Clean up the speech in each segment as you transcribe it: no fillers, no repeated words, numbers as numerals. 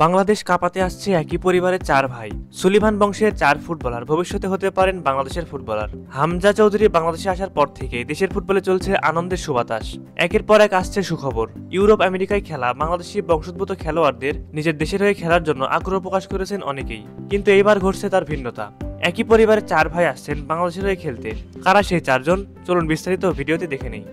বাংলাদেশ কাঁপাতে আসছে একই পরিবারের চার ভাই। সুলিভান বংশের চার ফুটবলার ভবিষ্যতে হতে পারেন বাংলাদেশের ফুটবলার। হামজা চৌধুরী বাংলাদেশে আসার পর থেকে দেশের ফুটবলে চলছে আনন্দের সুবাতাস। একের পর এক আসছে সুখবর। ইউরোপ আমেরিকায় খেলা বাংলাদেশি বংশোদ্ভূত খেলোয়াড়দের নিজের দেশের হয়ে খেলার জন্য আগ্রহ প্রকাশ করেছেন অনেকেই, কিন্তু এইবার ঘটছে তার ভিন্নতা। একই পরিবারের চার ভাই আসছেন বাংলাদেশের হয়ে খেলতে। কারা সেই চারজন, চলুন বিস্তারিত ভিডিওতে দেখে নেই।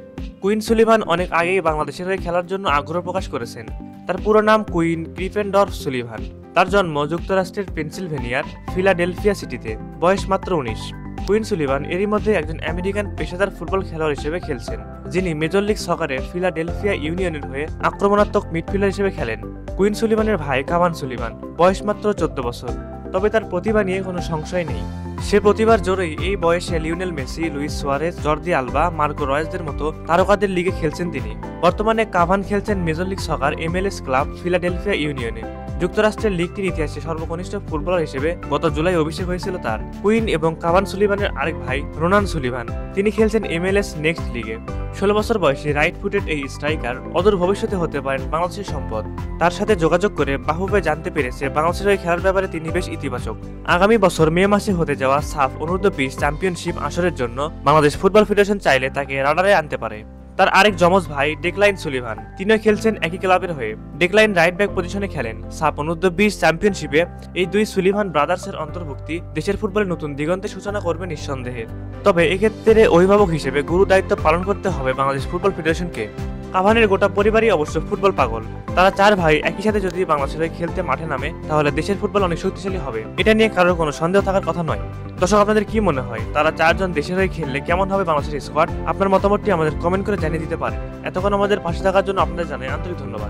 কুইন সুলিভান অনেক আগেই বাংলাদেশের হয়ে খেলার জন্য আগ্রহ প্রকাশ করেছেন। তার পুরো নাম কুইন গ্রিফেনডর্ফ সুলিভান। তার জন্ম যুক্তরাষ্ট্রের পেনসিলভেনিয়ার ফিলাডেলফিয়া সিটিতে। বয়স মাত্র 19। কুইন সুলিভান এরই মধ্যে একজন আমেরিকান পেশাদার ফুটবল খেলোয়াড় হিসেবে খেলছেন, যিনি মেজর লিগ সকারের ফিলাডেলফিয়া ইউনিয়নের হয়ে আক্রমণাত্মক মিডফিল্ডার হিসেবে খেলেন। কুইন সুলিভানের ভাই কাভান সুলিভান, বয়স মাত্র 14 বছর। তবে তার প্রতিভা নিয়ে কোনো সংশয় নেই। সে প্রতিভার জোরেই এই বয়সে Lionel Messi, Luis Suarez, Jordi Alba, Marco রয়েসদের মতো তারকাদের লিগে খেলছেন তিনি। বর্তমানে কাভান খেলছেন Major League Soccer MLS club Philadelphia ইউনিয়নে। যুক্তরাষ্ট্রের লিগটির ইতিহাসে সর্বকনিষ্ঠ ফুটবলার হিসেবে গত জুলাই অভিষেক হয়েছিল তার। কুইন এবং কাভান সুলিভানের আরেক ভাই রোনান সুলিভান, তিনি খেলছেন MLS নেক্সট লিগে। 16 বছর বয়সী রাইট ফুটেড এই স্ট্রাইকার অদূর ভবিষ্যতে হতে পারেন বাংলাদেশের সম্পদ। তার সাথে যোগাযোগ করে বাহুবে জানতে পেরেছে বাংলাদেশের হয়ে খেলার ব্যাপারে তিনি বেশ ইতিবাচক। আগামী বছর মে মাসে হতে যাওয়া সাফ অনূর্ধ্ব-20 চ্যাম্পিয়নশিপ আসরের জন্য বাংলাদেশ ফুটবল ফেডারেশন চাইলে তাকে রাডারে আনতে পারে। তার আরেক যমজ ভাই ডেকলাইন সুলিভান, তিনিও খেলছেন একই ক্লাবের হয়ে। ডেকলাইন রাইট ব্যাক পজিশনে খেলেন। সাফ অনূর্ধ্ব-20 চ্যাম্পিয়নশিপে এই দুই সুলিভান ব্রাদার্সের অন্তর্ভুক্তি দেশের ফুটবলে নতুন দিগন্তের সূচনা করবে নিঃসন্দেহে। তবে এক্ষেত্রে অভিভাবক হিসেবে গুরু দায়িত্ব পালন করতে হবে বাংলাদেশ ফুটবল ফেডারেশনকে। কাভানের গোটা পরিবারই অবশ্য ফুটবল পাগল। তারা চার ভাই একই সাথে যদি বাংলাদেশের হয়ে খেলতে মাঠে নামে, তাহলে দেশের ফুটবল অনেক শক্তিশালী হবে। এটা নিয়ে কারোর কোনো সন্দেহ থাকার কথা নয়। দর্শক, আপনাদের কি মনে হয় তারা চারজন দেশের হয়ে খেললে কেমন হবে বাংলাদেশের স্কোয়াড? আপনার মতামতটি আমাদের কমেন্ট করে জানিয়ে দিতে পারেন। এতক্ষণ আমাদের পাশে থাকার জন্য আপনাদের জানাই আন্তরিক ধন্যবাদ।